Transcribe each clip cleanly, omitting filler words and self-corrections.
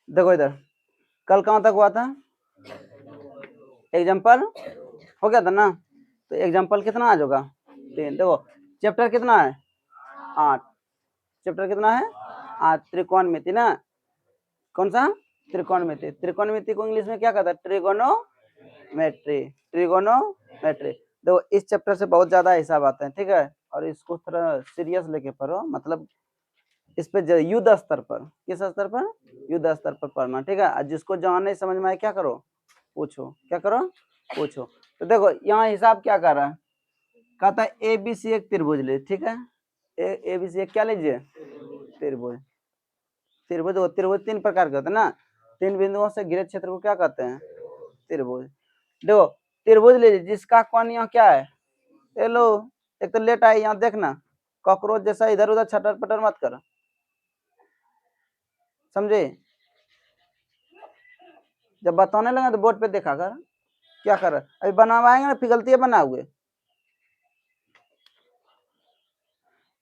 देखो इधर, कल कहाँ तक हुआ था? एग्जाम्पल हो गया था ना, तो एग्जाम्पल कितना आज होगा? 3। देखो चैप्टर कितना है? 8। चैप्टर कितना है? 8। त्रिकोणमिति ना, कौन सा? त्रिकोणमिति। त्रिकोणमिति को इंग्लिश में क्या कहता है? ट्रिगोनोमेट्री। ट्रिगोनोमेट्री। देखो इस चैप्टर से बहुत ज्यादा हिसाब आते हैं, ठीक है, और इसको थोड़ा सीरियस लेके पढ़ो, मतलब इस पे युद्ध स्तर पर, किस स्तर पर? युद्ध स्तर पर पढ़ना, ठीक है। जिसको जहाँ नहीं समझ में आए क्या करो? पूछो। क्या करो? पूछो। तो देखो यहाँ हिसाब क्या कर रहा है, कहता है ए बी सी एक त्रिभुज ले, ठीक है। ए बी सी एक क्या लीजिए? त्रिभुज। त्रिभुज, त्रिभुज 3 प्रकार के होते हैं ना, 3 बिंदुओं से घिरे क्षेत्र को क्या कहते हैं? त्रिभुज। देखो त्रिभुज लीजिए जिसका कोण यहाँ क्या है? हेलो, एक तो लेट आई, यहाँ देखना, कॉकरोच जैसा इधर उधर छटर पटर मत कर, समझे? जब बताने लगे तो बोर्ड पे देखा कर क्या कर रहा है। अभी बनावाएंगे ना, पिघलती है बना हुए।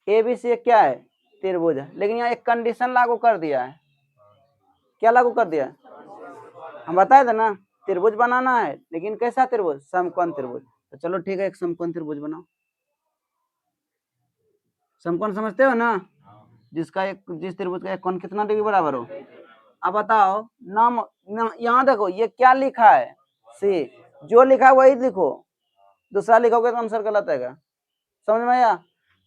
ए बी सी क्या है? त्रिभुज है, लेकिन यहाँ एक कंडीशन लागू कर दिया है। क्या लागू कर दिया? हम बताए थे ना, त्रिभुज बनाना है, लेकिन कैसा त्रिभुज? समकोण त्रिभुज। तो चलो ठीक है, एक समकोण त्रिभुज बनाओ। समकोण समझते हो ना, जिसका एक, जिस त्रिभुज का एक कोण कितना डिग्री बराबर हो। अब बताओ नाम, यहाँ देखो ये क्या लिखा है? सी। जो लिखा है वही लिखो, दूसरा लिखोगे तो आंसर गलत आएगा। समझ में आया?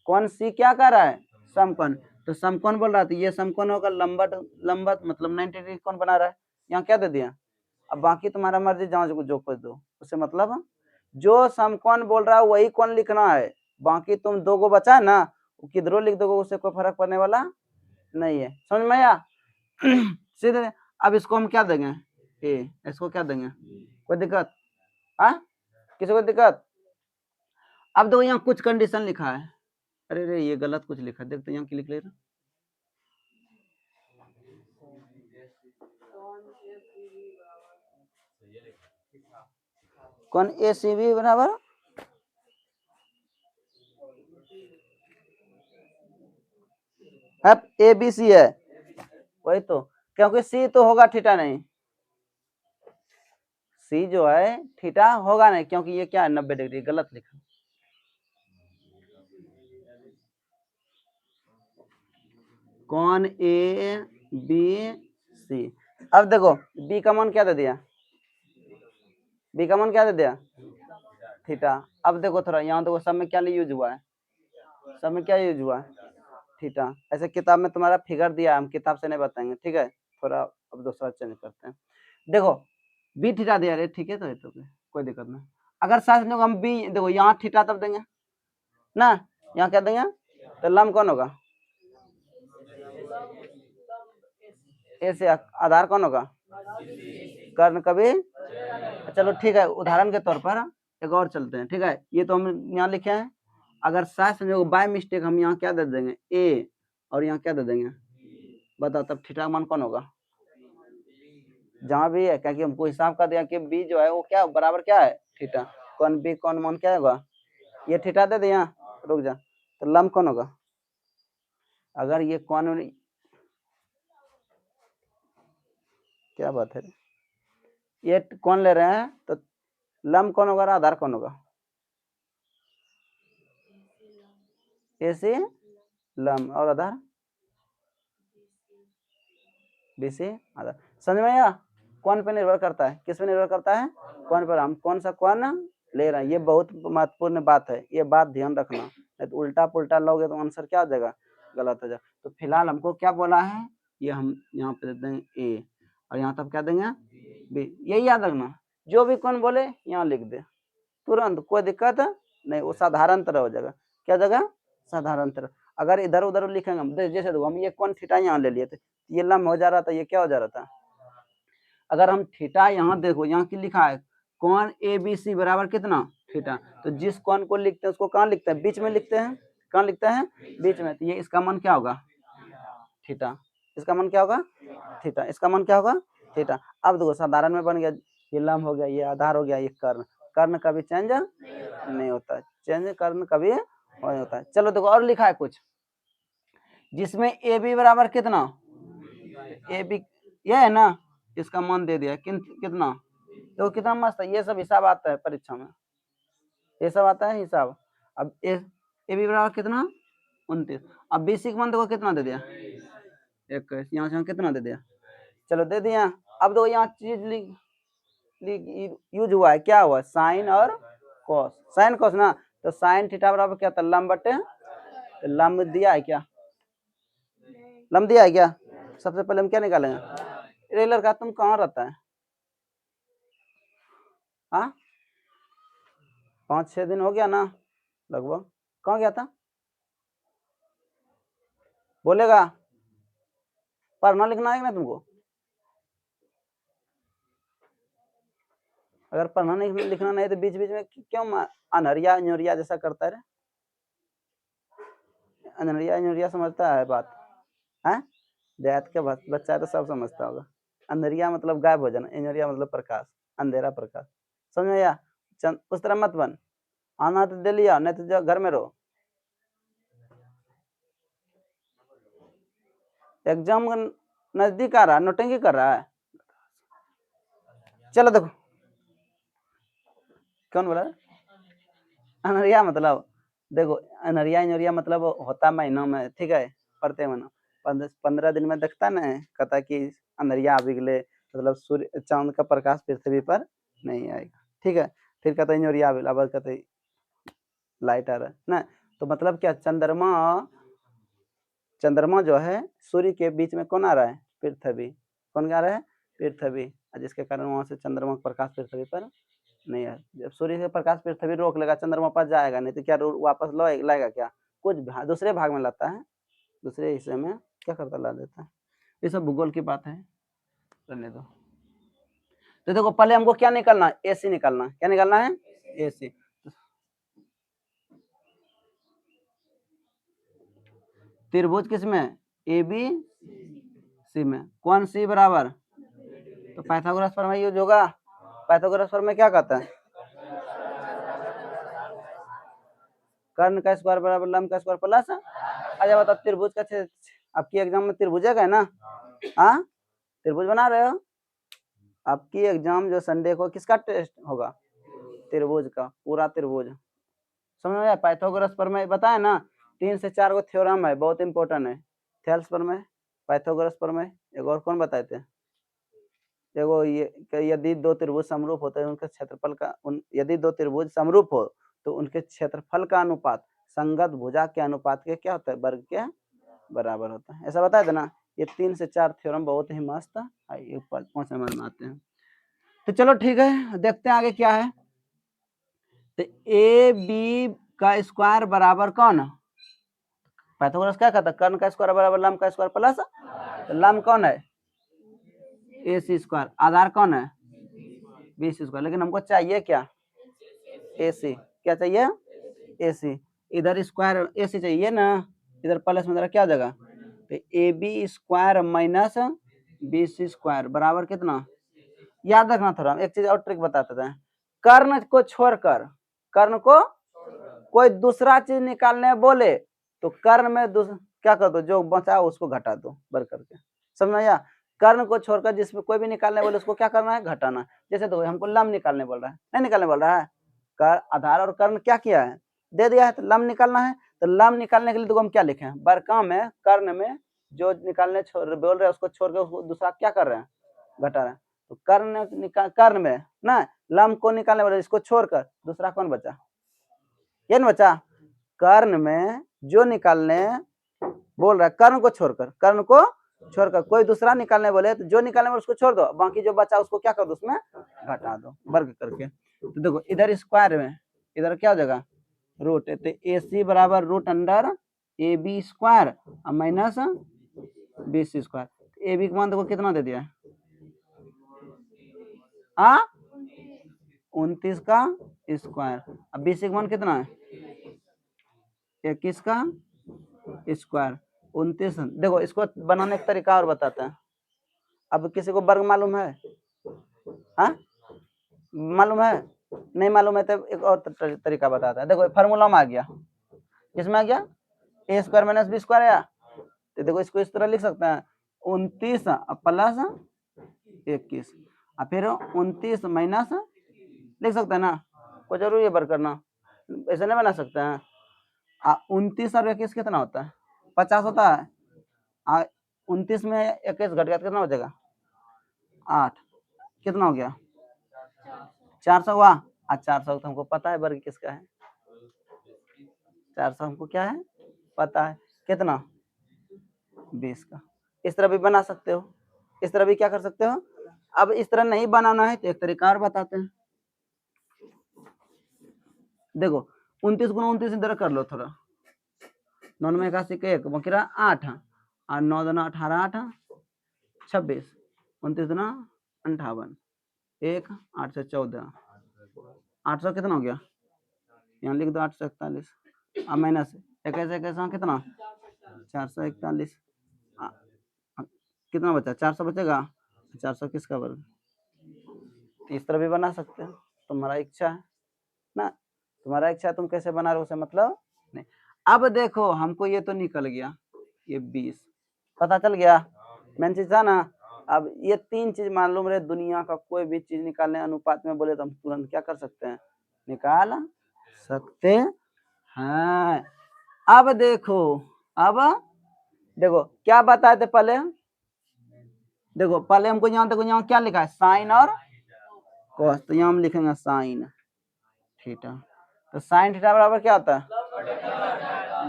कौन सी क्या कर रहा है? समकोण। तो समकोण बोल रहा था, ये समकोण होगा लंबवत, लंबवत मतलब 90 डिग्री कोण बना रहा है। यहाँ क्या दे दिया? अब बाकी तुम्हारा मर्जी, जहाँ जो कुछ दो उससे मतलब, जो समकोण बोल रहा है वही कोण लिखना है, बाकी तुम दो को बचा है ना, किधरों लिख दोगे उससे कोई फर्क पड़ने वाला नहीं है। समझ में आया? सीधे। अब इसको हम क्या देंगे? ए। इसको क्या देंगे? कोई दिक्कत? हाँ, किसी को दिक्कत? अब देखो यहाँ कुछ कंडीशन लिखा है, अरे रे ये गलत कुछ लिखा है, देखते यहाँ की लिख ले रहा। कौन? ए सी बी बराबर ए बी सी है, वही तो, क्योंकि सी तो होगा थीटा नहीं, सी जो है थीटा होगा नहीं, क्योंकि ये क्या है? 90 डिग्री। गलत लिखा। कौन ए बी सी। अब देखो बी का मान क्या दे दिया? बी का मान क्या दे दिया? थीटा। अब देखो थोड़ा यहाँ देखो, सब में क्या यूज हुआ है? सब में क्या यूज हुआ है? थीटा। ऐसे किताब में तुम्हारा फिगर दिया, हम किताब से नहीं बताएंगे, ठीक है। थोड़ा अब दूसरा चेंज करते हैं। देखो बी थीटा दिया रे, ठीक है, तो कोई दिक्कत नहीं। अगर साथ में हम बी, देखो यहाँ थीटा तब देंगे ना, यहाँ क्या देंगे? तो लंब कौन होगा? ए से आधार कौन होगा? कर्ण कभी। चलो ठीक है, उदाहरण के तौर पर एक और चलते हैं, ठीक है। ये तो हम यहाँ लिखे हैं, अगर साथ संजोग बाय मिस्टेक हम यहाँ क्या दे देंगे? ए, और यहाँ क्या दे देंगे? बताओ तब थीटा मान कौन होगा? जहाँ भी है, क्योंकि हमको हिसाब कर दिया कि बी जो है वो क्या बराबर क्या है? थीटा। कौन बी कौन मान क्या होगा? ये थीटा दे दे, यहाँ रुक जा, तो लंब कौन होगा? अगर ये कौन, क्या बात है, ये कौन ले रहे हैं, तो लंब कौन होगा? आधार कौन होगा? ए सी लंब, और आधार बी सी आधार। समझ में आया? कौन पे निर्भर करता है? किस पे निर्भर करता है? कौन पर। हम कौन सा कौन ले रहे हैं, ये बहुत महत्वपूर्ण बात है, ये बात ध्यान रखना, नहीं तो उल्टा पुल्टा लोगे तो आंसर क्या हो जाएगा? गलत हो जाएगा। तो फिलहाल हमको क्या बोला है, ये हम यहाँ पे दे देंगे ए, और यहाँ तब क्या देंगे? बी। यही याद रखना, जो भी कौन बोले यहाँ लिख दे तुरंत, कोई दिक्कत नहीं, वो साधारण तरह हो जाएगा। क्या जगह? साधारण तरह। अगर इधर उधर लिखेंगे हम, जैसे देखो हम ये कौन थीटा यहाँ ले लिए थे, ये लंब हो जा रहा था, ये क्या हो जा रहा था? अगर हम थीटा यहाँ देखो, यहाँ की लिखा है कौन ए बी सी बराबर कितना? थीटा। तो जिस कौन को लिखते हैं उसको कहाँ लिखते हैं? बीच में लिखते हैं। कहाँ लिखते हैं? बीच में। तो ये इसका मान क्या होगा? थीटा। इसका मान क्या होगा? थीटा। इसका मान क्या होगा? थीटा। अब देखो साधारण में बन गया, ये लंब हो गया, ये आधार हो गया, ये कर्ण। कर्ण कभी चेंज नहीं होता, चेंज कर्ण कभी नहीं होता है। चलो देखो और लिखा है कुछ, जिसमें ए बी बराबर कितना? ए बी, ये है ना, इसका मान दे दिया कितना, तो कितना मस्त है। ये सब हिसाब आता है परीक्षा में, ये सब आता है हिसाब। अब ए बी बराबर कितना 29। अब BC का मान देखो कितना दे दिया 21, यहाँ से कितना दे दिया, चलो दे दिया। अब देखो यहाँ चीज यूज हुआ है, क्या हुआ, साइन और कॉस, साइन कॉस ना, तो साइन थीटा बराबर क्या था, लंब बटे, तो लंब दिया है क्या, लंब दिया है क्या। सबसे पहले हम क्या निकालेंगे, रेलर का तुम कहाँ रहता है, हाँ 5-6 दिन हो गया ना लगभग, कहाँ गया था, बोलेगा, पढ़ना लिखना है ना तुमको, अगर पढ़ना नहीं लिखना नहीं तो बीच बीच में क्यों अनहरिया अनहरिया जैसा करता है, अनहरिया अनहरिया समझता है बात है, देहात का बच्चा है तो सब समझता होगा। अंधेरिया मतलब गायब हो जाना, अनहरिया मतलब प्रकाश, अंधेरा प्रकाश, समझ में आया। उस तरह मत बन, आना तो दे लिया, नहीं तो घर में रहो। एग्जाम नजदीक आ रहा है, नोटिंग कर रहा है, चलो देखो कौन बोला अनहरिया मतलब, देखो अनहरिया अनहरिया मतलब होता महीनों में, ठीक है, पढ़ते महीनों 15 दिन में देखता ना, कहता कि अनहरिया आ गए, मतलब सूर्य चांद का प्रकाश पृथ्वी पर नहीं आएगा, ठीक है, फिर कहता अनहरिया अब कहते लाइट आ रहा है ना, तो मतलब क्या, चंद्रमा जो है सूर्य के बीच में कौन आ रहा है, पृथ्वी, कौन आ रहा है, पृथ्वी, जिसके कारण वहां से चंद्रमा का प्रकाश पृथ्वी पर नहीं है। जब सूर्य से प्रकाश पृथ्वी रोक लेगा, चंद्रमा पास जाएगा नहीं, तो क्या वापस लाएगा क्या, कुछ दूसरे भाग में लाता है, दूसरे हिस्से में क्या करता, ला देता है। ये सब भूगोल की बात है, करने दो। तो देखो पहले हमको क्या निकालना है, AC निकालना, क्या निकालना है, AC। त्रिभुज किसमें, ABC में, कौन सी बराबर, तो पाइथागोरस प्रमेय यूज होगा। पाइथागोरस प्रमेय क्या कहता है, कर्ण का स्क्वायर बराबर लंब का स्क्वायर प्लस, अच्छा बताओ त्रिभुज का छेद, आपकी एग्जाम में त्रिभुज है ना, हाँ त्रिभुज बना रहे हो, आपकी एग्जाम जो संडे को किसका टेस्ट होगा, त्रिभुज का, पूरा त्रिभुज, समझ में आया। पाइथागोरस प्रमेय बताया ना, 3 से 4 गो थ्योरम है, बहुत इंपॉर्टेंट है, थेल्स प्रमेय, पाइथागोरस प्रमेय, एक और कौन बताए थे, देखो ये यदि दो त्रिभुज समरूप होते हैं, उनके क्षेत्रफल का यदि दो त्रिभुज समरूप हो तो उनके क्षेत्रफल का अनुपात संगत भुजा के अनुपात के क्या होता है, वर्ग के बराबर होता है, ऐसा बताया था ना। ये 3 से 4 थ्योरम बहुत ही मस्त है, ये 5 नंबर में आते हैं। तो चलो ठीक है, देखते हैं आगे क्या है। तो AB का स्क्वायर बराबर कौन, पाइथागोरस क्या कहता है, कर्ण का स्क्वायर बराबर लंब का स्क्वायर प्लस, तो लंब कौन है, AC स्क्वायर, आधार कौन है, BC स्क्वायर, लेकिन हमको चाहिए क्या, AC, क्या चाहिए, AC, इधर स्क्वायर AC चाहिए ना, इधर प्लस में क्या हो जाएगा, तो AB square minus BC square बराबर कितना, याद रखना थोड़ा, एक चीज और ट्रिक बताते हैं, कर्ण को छोड़कर, कर्ण को कोई दूसरा चीज निकालने बोले तो कर्ण में क्या कर दो, जो बचा उसको घटा दो बर करके, समझ में आया। कर्ण को छोड़कर जिसमें कोई भी निकालने बोले उसको क्या करना है, घटाना। जैसे तो हमको लंब निकालने बोल रहा है, नहीं निकालने बोल रहा है, आधार और कर्ण क्या किया है, दे दिया है, तो लंब निकालना है, तो लंब निकालने के लिए तो हम क्या लिखे हैं, बरका में कर्ण में जो निकालने बोल रहे हैं उसको छोड़ के उसको दूसरा क्या कर रहे हैं, घटा रहे हैं। तो कर्ण में ना लंब को निकालने वाले, इसको छोड़कर दूसरा कौन बचा, ये ना बचा, कर्ण में जो निकालने बोल रहा है, कर्ण को छोड़कर कोई दूसरा निकालने बोले तो जो निकालने वाले उसको छोड़ दो, बाकी जो बचा उसको क्या कर दो, उसमें घटा दो वर्ग करके। तो देखो इधर स्क्वायर में इधर क्या हो जाएगा, रूट, तो AC बराबर root under AB square minus BC square, AB का मान देखो कितना दे दिया, 29 का स्क्वायर, अब BC का मान कितना है, 21 का स्क्वायर, 29। देखो इसको बनाने का तरीका और बताते हैं। अब किसी को वर्ग मालूम है, हाँ मालूम है, नहीं मालूम है तो एक और तरीका बताता है। देखो फार्मूला में आ गया, किसमें आ गया, A square minus B square आया, तो देखो इसको इस तरह लिख सकते हैं, 29 प्लस 21 और फिर 29 माइनस लिख सकते हैं ना, कोई जरूरी है बर करना, ऐसे नहीं बना सकते हैं। 29 और 21 कितना होता है? 50 होता है। 29 में 21 घट गया तो कितना हो जाएगा? 8। कितना हो गया? 400 हुआ। 400 तो हमको पता है वर्ग किसका है, 400 हमको क्या है पता है, कितना? 20 का। इस तरह भी बना सकते हो, इस तरह भी क्या कर सकते हो। अब इस तरह नहीं बनाना है तो एक तरीका और बताते हैं। देखो 29 गुना 29 इधर कर लो थोड़ा, 9 में 81 के 1 बकरा 8 और 9 दूना 18 8 26 29 दूना 58 1 8 से 14 800 कितना हो गया? यहाँ लिख दो 841 अब माइनस 21 21 कितना? 441 कितना बचा? 400 बचेगा। 400 किसका वर्ग? इस तरह भी बना सकते हैं, तुम्हारा इच्छा है ना, तुम्हारा इच्छा, तुम कैसे बना रहे हो उसे मतलब नहीं। अब देखो हमको ये तो निकल गया, ये 20 पता चल गया, मेन चीज था ना। अब ये 3 चीज मालूम रहे, दुनिया का कोई भी चीज निकालने अनुपात में बोले तो हम तुरंत क्या कर सकते हैं, निकाल सकते हैं। अब देखो, अब देखो क्या बताए थे पहले, देखो पहले हमको यहाँ देखो यहाँ क्या लिखा है, साइन और कॉस, तो यहाँ हम लिखेंगे साइन थीटा। तो साइन थीटा बराबर क्या होता है?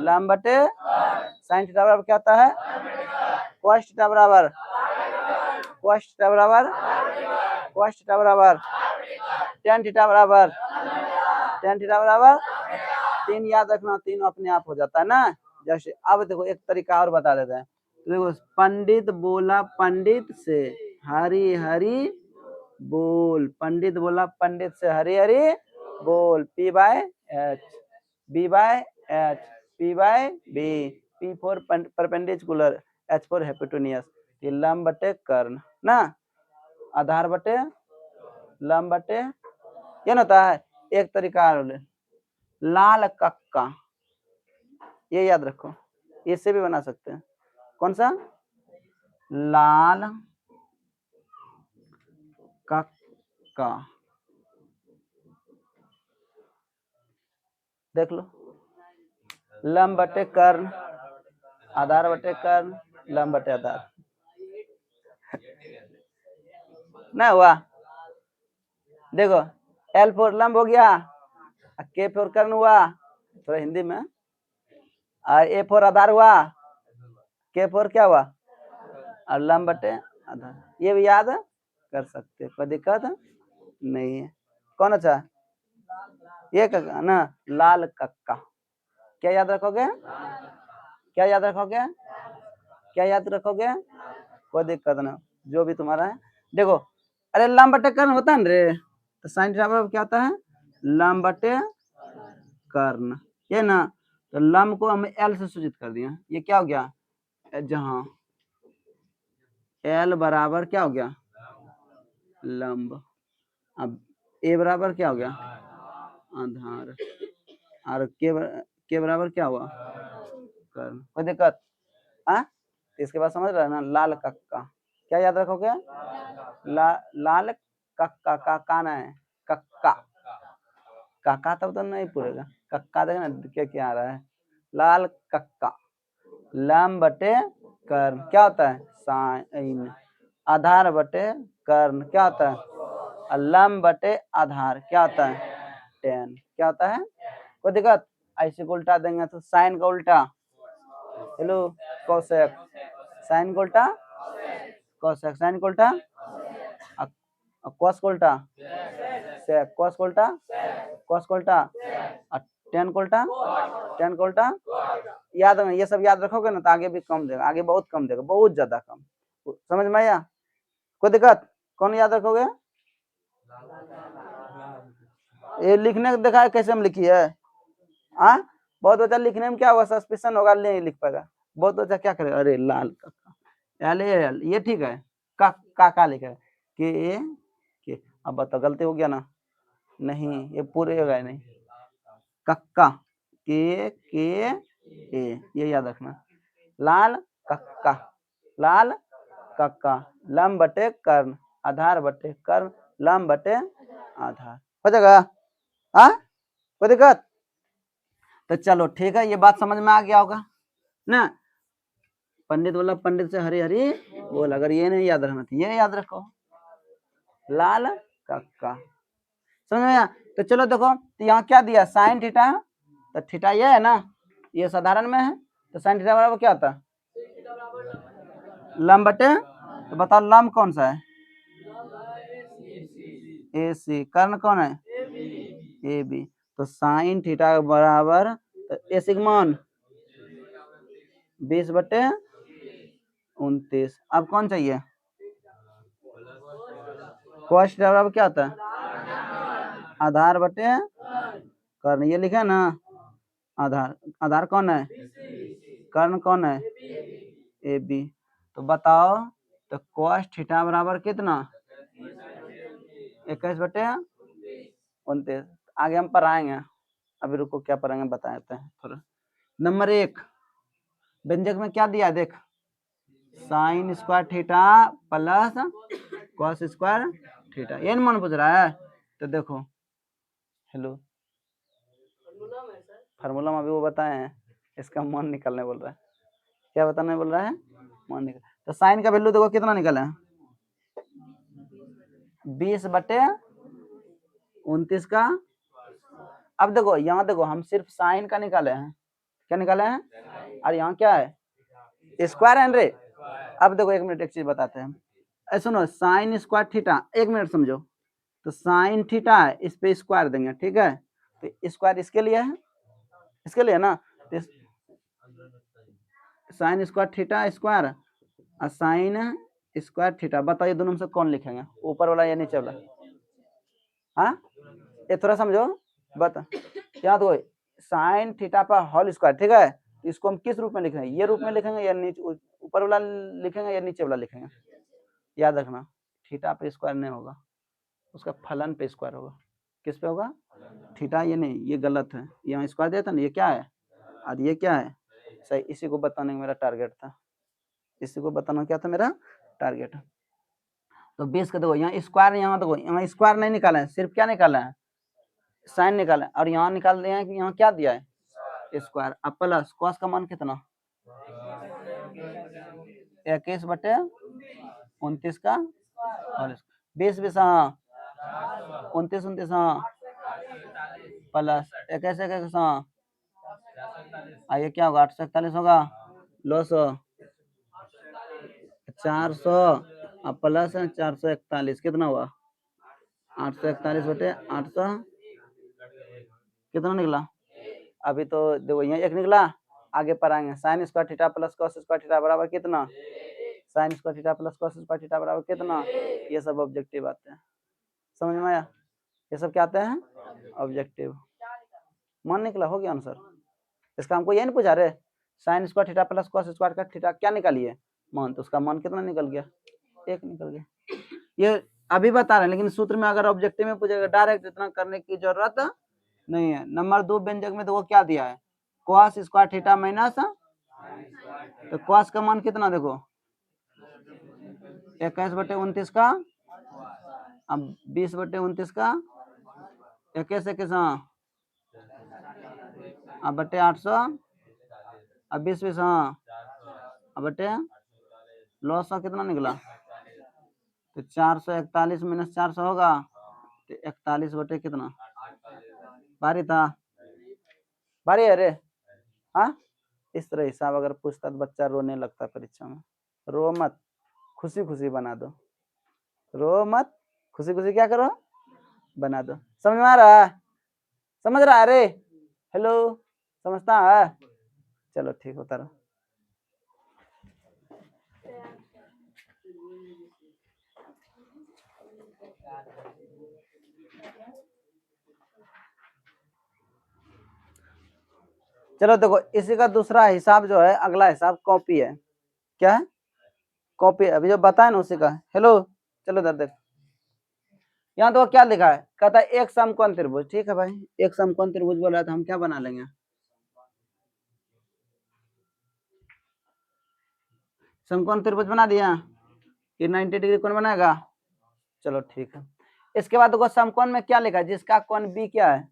लंब बटे। साइन थीटा बराबर क्या होता है? कॉस थीटा बराबर, कॉस थीटा बराबर, कॉस थीटा बराबर tan थीटा बराबर, tan थीटा बराबर 3 याद रखना, 3 अपने आप हो जाता है ना। जैसे अब देखो एक तरीका और बता देते हैं, तो देखो पंडित बोला पंडित से हरी हरी बोल, पंडित बोला पंडित से हरी हरी बोल, P/H, B/H, P/B, P for perpendicular, H for hypotenuse. ये लंब बटे कर्ण ना, आधार बटे लंब बटे, ये ना होता है। एक तरीका लाल कक्का, ये याद रखो, इससे भी बना सकते हैं। कौन सा? लाल कक्का, देख लो, लंब बटे कर्ण, आधार बटे कर्ण, लंब बटे आधार ना हुआ। देखो L फोर लंब हो गया, K फोर कर्ण हुआ, थोड़ा हिंदी में, A फोर आधार हुआ, K फोर क्या हुआ, और लंब बटे आधार, ये भी याद कर सकते, कोई दिक्कत नहीं है। कौन अच्छा? ये कक्का ना, लाल कक्का, क्या याद रखोगे, क्या याद रखोगे, क्या याद रखोगे, कोई दिक्कत ना, जो भी तुम्हारा है। देखो अरे लंब बटे कर्ण होता है रे, तो साइन थीटा बराबर क्या होता है? लंब बटे कर्ण, ये ना, तो लंब को हम L से सूचित कर दिया, ये क्या हो गया, जहां L बराबर क्या हो गया, लंब, अब A बराबर क्या हो गया, आधार, और K बराबर क्या हुआ, कर्ण, कोई दिक्कत? हाँ, इसके बाद समझ रहे ना, लाल कक्का, क्या याद रखोगे, लाल कक्का, का ना है कक्का, काका तब तो नहीं पूरेगा, कक्का देखना क्या क्या आ रहा है, लाल कक्का, लंब बटे कर्ण क्या होता है, साइन, आधार बटे कर्ण क्या होता है, और लंब बटे आधार क्या होता है, tan, क्या होता है, कोई दिक्कत? ऐसे को उल्टा देंगे तो साइन का उल्टा हेलो कोसेक, साइन का उल्टा कोसेक, साइन का उल्टा कॉस का उल्टा सेक, कॉस का उल्टा कॉस का उल्टा, और tan का उल्टा tan का उल्टा। याद है, ये सब याद रखोगे ना तो आगे भी कम देगा, आगे बहुत कम देगा, बहुत ज्यादा कम, समझ में आया, कोई दिक्कत? कौन याद रखोगे? ये लिखने को देखा है कैसे हम लिखी है, बहुत बच्चा लिखने में क्या हुआ, सस्पेंशन होगा, नहीं लिख पाएगा, बहुत बच्चा क्या करेगा, अरे लाल कक्का, ये ठीक है, का लिखा के, अब बताओ गलती हो गया ना, नहीं ये पूरे हो गए नहीं, कक्का के ए, ये याद रखना, लाल कक्का, लाल कक्का, लंब बटे कर्ण, आधार बटे कर्ण लंब बटे आधार हो जाएगा। हाँ कोई दिक्कत? तो चलो ठीक है, ये बात समझ में आ गया होगा ना। पंडित बोला पंडित से हरी हरी बोल, अगर ये नहीं याद रखना तो ये याद रखो, लाल कक्का। समझ में आया? तो चलो देखो, तो यहाँ क्या दिया साइन थीटा, तो थीटा ये है ना, ये साधारण में है, तो साइन थीटा बराबर क्या होता है लंब बटे, तो बताओ लंब कौन सा है ए सी, कर्ण कौन है ए बी, तो साइन थीटा बराबर ए सिग्मॉन 20/29। अब कौन चाहिए कॉस थीटा बराबर क्या होता है आधार बटे कर्ण, ये लिखा ना आधार, आधार कौन है कर्ण कौन है ए बी, तो बताओ तो कॉस थीटा बराबर कितना 21/29। आगे हम पढ़ाएंगे, अभी रुको क्या पढ़ाएंगे बताते हैं थोड़ा। नंबर 1 व्यंजक में क्या दिया देख, sine square theta plus cos square theta, ये नहीं मन पूछ रहा है, तो देखो हेलो फार्मूला में अभी वो बताए हैं, इसका मान निकालने बोल रहा है, क्या बताने बोल रहा है मान निकाल, तो साइन का वैल्यू देखो कितना निकला है 20/29 का। अब देखो यहाँ देखो हम सिर्फ साइन का निकाले हैं, क्या निकाले हैं, और यहाँ क्या है स्क्वायर है रे। अब देखो एक मिनट एक चीज बताते हैं, सुनो साइन स्क्वायर थीटा, एक मिनट समझो, तो साइन थीटा है इस पे स्क्वायर देंगे, ठीक है, तो स्क्वायर इसके लिए है, इसके लिए ना, तो साइन स्क्वायर थीटा स्क्वायर और साइन स्क्वायर थीटा, बताइए दोनों में से कौन लिखेंगे, ऊपर वाला या नीचे वाला, हाँ ये थोड़ा समझो बता, यहाँ तो साइन थीटा पर होल स्क्वायर, ठीक है, इसको हम किस रूप में लिखेंगे, ये रूप में लिखेंगे या नीचे ऊपर वाला लिखेंगे या नीचे वाला लिखेंगे, याद रखना थीटा पे स्क्वायर नहीं होगा, उसका फलन पे स्क्वायर होगा, किस पे होगा थीटा, ये नहीं ये गलत है, यहाँ स्क्वायर देता ना, ये क्या है और ये क्या है सही, इसी को बताने का मेरा टारगेट था, इसी को बताना क्या था मेरा टारगेट। तो 20 का देखो यहाँ स्क्वायर, यहाँ देखो यहाँ स्क्वायर नहीं निकाला है, सिर्फ क्या निकाला है साइन निकाला है, और यहाँ निकाल दिया है कि यहाँ क्या दिया है स्क्वायर, अब प्लस कॉस का मान कितना 21/29 का, 20 हाँ 29 हाँ प्लस 21 हाँ, ये क्या होगा 841 होगा, लो 400 प्लस 441 कितना हुआ 841/800 कितना निकला, अभी तो देखो यहाँ एक निकला, आगे पढ़ाएंगे sine square theta plus cos square theta बराबर कितना, sine square theta plus cos square theta बराबर कितना, ये सब ऑब्जेक्टिव आते हैं, समझ में आया, ये सब क्या आते हैं ऑब्जेक्टिव। मान निकला हो गया आंसर, इसका हमको ये नहीं पूछा रहे sine square theta plus cos square का थीटा क्या निकालिए मान, तो उसका मान कितना निकल गया 1 निकल गया, ये अभी बता रहे हैं, लेकिन सूत्र में अगर ऑब्जेक्टिव में पूछेगा डायरेक्ट इतना करने की जरूरत नहीं है। नंबर 2 व्यंजक में तो वो क्या दिया है कॉस स्क्वायर थीटा माइनस, तो कॉस का मान कितना देखो 21/29 का, अब 20/29 का 21 हाँ, अब बटे 800, अब 20 हाँ, अब बटे लॉस कितना निकला, तो 441 माइनस 400 होगा, तो 41 बटे कितना, भारी था भारी है रे, हाँ इस तरह हिसाब अगर पूछता तो बच्चा रोने लगता परीक्षा में, रो मत खुशी खुशी बना दो, रो मत खुशी खुशी क्या करो बना दो, समझ में आ रहा है, समझ रहा है रे, हेलो समझता है, चलो ठीक होता रहो। चलो देखो इसी का दूसरा हिसाब जो है, अगला हिसाब कॉपी है, क्या है कॉपी, अभी जो बताए ना उसी का, हेलो चलो इधर देख, यहाँ तो क्या लिखा है, कहता है एक समकोण त्रिभुज, ठीक है भाई एक समकोण त्रिभुज बोल रहा है, तो हम क्या बना लेंगे समकोण त्रिभुज बना दिया, ये 90 डिग्री कौन बनाएगा चलो ठीक है। इसके बाद देखो समकोण में क्या लिखा है, जिसका कोण बी क्या है,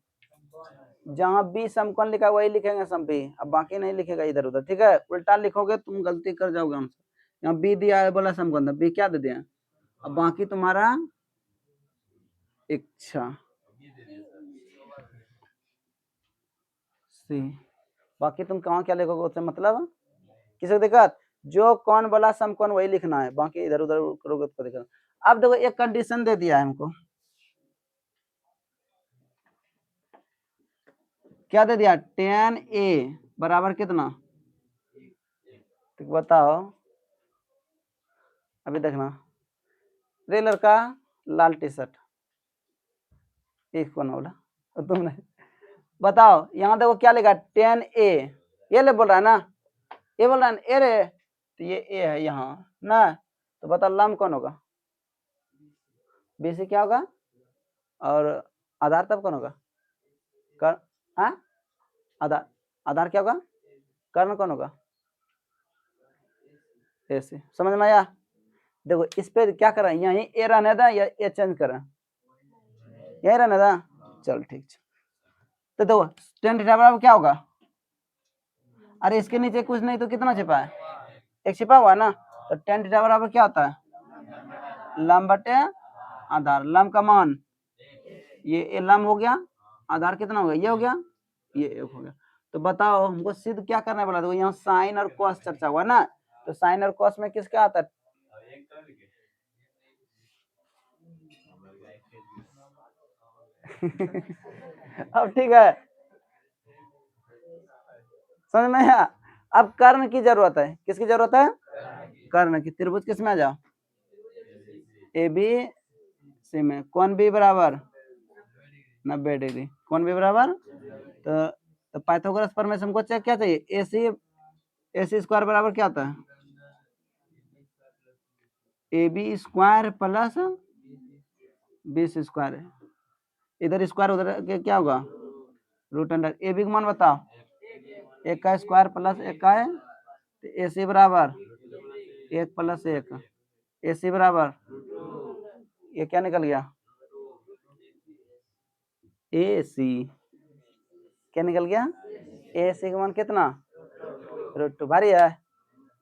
जहाँ बी समकोण लिखा है वही लिखेंगे सम बी, अब बाकी नहीं लिखेगा इधर उधर, ठीक है। उल्टा लिखोगे तुम गलती कर जाओगे हमसे। यहाँ बी दिया है, बोला समकोण, बी क्या दे दिया, अब बाकी तुम्हारा इच्छा सी, बाकी तुम कहाँ क्या लिखोगे उससे मतलब किसी को दिक्कत, जो कौन बोला समकोण वही लिखना है, बाकी इधर उधर करोगे तो दिक्कत। अब देखो एक कंडीशन दे दिया है हमको, क्या दे दिया, tan A बराबर कितना, तो बताओ, अभी देखना, रे लड़का लाल टी शर्ट, एक कौन बोला तुमने, बताओ यहाँ देखो क्या लिखा, tan A, ये ले बोल रहा है ना, ये बोल रहा है ए रे, तो ये ए है यहाँ ना, तो बता लंब कौन होगा, बी से क्या होगा, और आधार तब कौन होगा, कर हाँ आधार, आधार क्या होगा, कर्ण कौन होगा, ऐसे समझ में आया। देखो इस पे क्या करें, यही ए रहने था या ए चेंज करें, यही रहने था, चल ठीक है। तो देखो tan थीटा बराबर क्या होगा, अरे इसके नीचे कुछ नहीं तो कितना छिपा है, एक छिपा हुआ है ना, तो tan थीटा बराबर क्या होता है, लंब बटे आधार, लंब का मान ये लंब हो गया, आधार कितना हो गया, ये हो गया, ये एक हो गया। तो बताओ हमको सिद्ध क्या करना बोला, देखो यहाँ साइन और कॉस चर्चा हुआ ना, तो साइन और कॉस में किसका आता है, अब ठीक है, समझ में आया। अब कर्ण की जरूरत है, किसकी जरूरत है, कर्ण की, त्रिभुज किस में आ जाओ, ए बी सी में, कौन बी बराबर 90 डिग्री, कौन बी बराबर, तो पाइथागोरस प्रमेय से हमको चेक क्या चाहिए, ए सी स्क्वायर बराबर क्या होता है, A B square plus B C square, इधर स्क्वायर उधर क्या होगा रूट अंडर, ए बी का मान बताओ, एक का स्क्वायर प्लस एक का है, तो ए सी बराबर एक प्लस एक, ए सी बराबर ये क्या निकल गया, ए सी क्या निकल गया, ए सी का मान कितना √2, भारी है,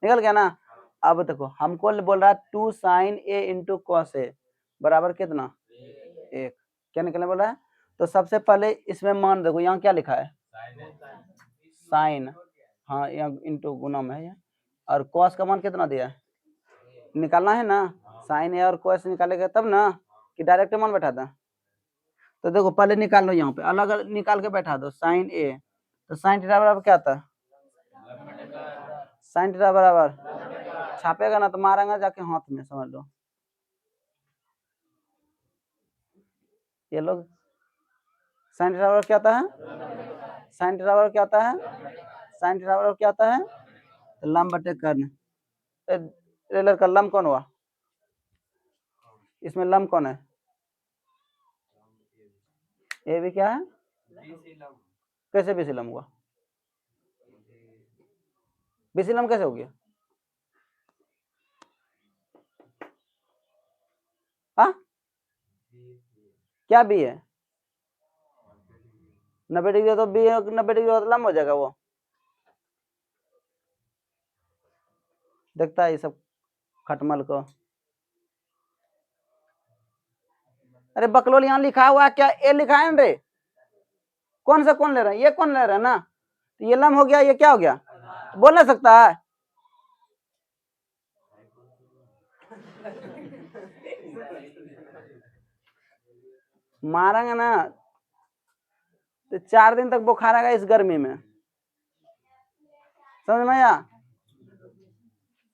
निकल गया ना। अब देखो हमको बोल रहा है 2 sin A into cos A बराबर कितना, एक, क्या निकलने बोल रहा है, तो सबसे पहले इसमें मान देखो, यहाँ क्या लिखा है साइन, हाँ यहाँ इंटू गुना में है, और कॉस का मान कितना दिया है, निकालना है ना, साइन ए और कॉस निकालेगा तब ना, कि डायरेक्ट मान बैठा था, तो देखो पहले निकाल लो, यहाँ पे अलग अलग निकाल के बैठा दो, साइन ए, तो साइन थीटा बराबर क्या था, साइन थीटा बराबर छापेगा ना तो मारेगा जाके हाथ में, समझ लो ये लोग, साइन थीटा बराबर क्या आता है, साइन थीटा बराबर क्या आता है, साइन थीटा बराबर क्या आता है, तो लंब बटे कर्ण, रेलर का लंब कौन हुआ, इसमें लंब कौन है, ए भी क्या है, कैसे बीसी लंब हुआ, बीसी लंब कैसे हो गया, हाँ क्या बी है, 90 डिग्री तो बी 90 डिग्री तो लंब हो जाएगा वो, देखता है ये सब खटमल को, अरे बकलोल यहाँ लिखा हुआ है क्या, ए लिखा है ना रे, कौन सा कौन ले रहा है, ये कौन ले रहा है ना, तो ये लंब हो गया, ये क्या हो गया, बोल ना सकता है, मारेंगे ना तो 4 दिन तक बुखार आएगा इस गर्मी में, समझ में आया।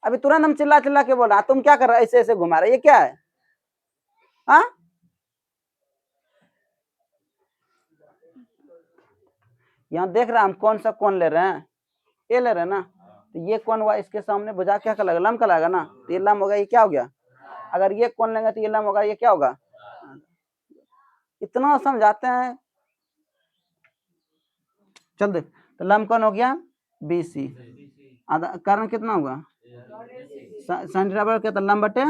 अभी तुरंत हम चिल्ला चिल्ला के बोला, तुम क्या कर रहे हो, ऐसे ऐसे घुमा रहे, ये क्या है, हाँ यहाँ देख रहे हैं हम कौन सा कौन ले रहे हैं, ये ले रहे हैं ना, तो ये कौन हुआ, इसके सामने बुझा क्या कर लगा, लम का लगा ना, तो ये लम होगा, ये क्या हो गया, अगर ये कौन लेंगे तो ये लम होगा, ये क्या होगा, इतना समझाते हैं, चल देख, तो लम कौन हो गया बी सी, कारण कितना होगा, साइन थीटा बराबर क्या था, लंब बटे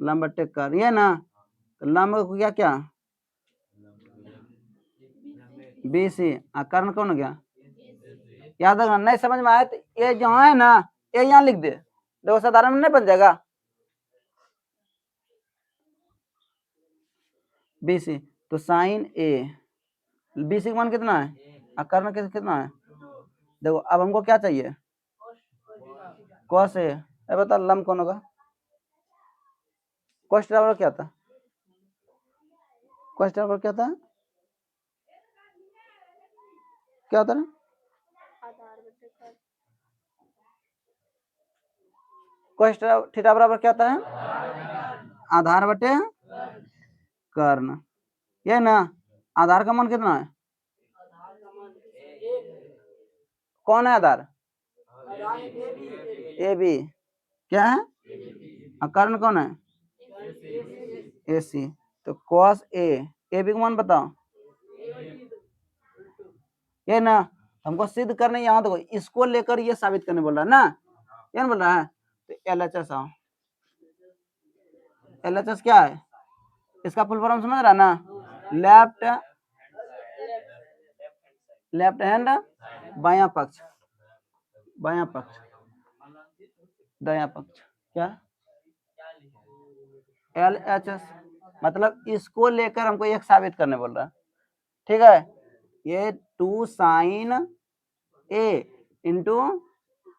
लंब बटे कर्ण, ये ना, तो लंब को क्या क्या BC, कर्ण कौन हो गया, याद रखना। नहीं समझ में आया तो ये जहाँ है ना, ये यहाँ लिख दे, देखो साधारण में नहीं बन जाएगा। BC, तो साइन A, BC का मान कितना है, कर्ण कितना है, देखो अब हमको क्या चाहिए, cos A। बता लंब कौन होगा, cos बराबर क्या था, cos बराबर क्या था, क्या होता है, cos थीटा बराबर क्या होता है, आधार बटे कर्ण, ये ना, आधार का मान कितना है, कौन है आधार, AB, क्या है, कर्ण कौन है, AC, तो cos A, AB का मान बताओ, ये ना, हमको सिद्ध करने, यहाँ देखो इसको लेकर ये साबित करने बोल रहा है ना, ये बोल रहा है, तो LHS आओ, LHS क्या है, इसका फुल फॉर्म समझ रहा है ना, लेफ्ट हैंड बायां पक्ष, बायां पक्ष, दायां पक्ष, क्या LHS, मतलब इसको लेकर हमको एक साबित करने बोल रहा है, ठीक है। ये 2 sine A into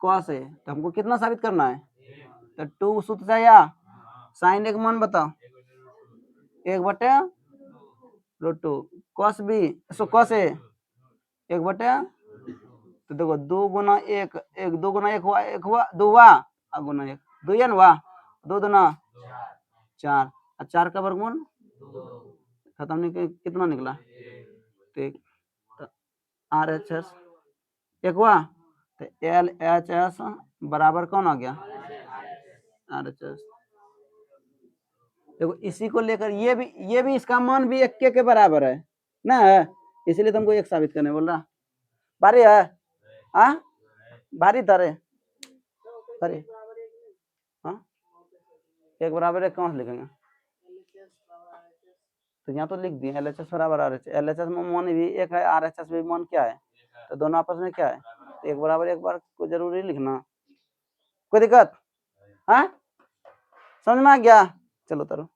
cos A, तो हमको कितना साबित करना है, तो 2 सूत्र से या साइन A का मान बताओ, 1/√2, cos B, so cos A 1/, तो देखो 2 गुना 1, 2 गुना 1 हुआ, 1 हुआ, 2 हुआ, गुना 1, 2 या हुआ, 2 दूना 4, और 4 का वर्गमूल खत्म नहीं, कितना निकला, तो RHS 1 हुआ, तो LHS बराबर कौन आ गया, RHS। देखो इसी को लेकर ये भी इसका मान भी 1 के बराबर है ना, है, इसलिए तुमको एक साबित करने बोल रहा, भारी है, हाँ भारी था रे, भारी, हाँ 1 बराबर 1 कहाँ से लिखेंगे, तो यहाँ तो लिख दिए LHS बराबर RHS, LHS में मान भी 1 है, RHS भी मान क्या है, तो दोनों आपस में क्या है, तो 1 बराबर 1 बार को जरूरी लिखना, कोई दिक्कत, हाँ समझ में आ गया, चलो तरो।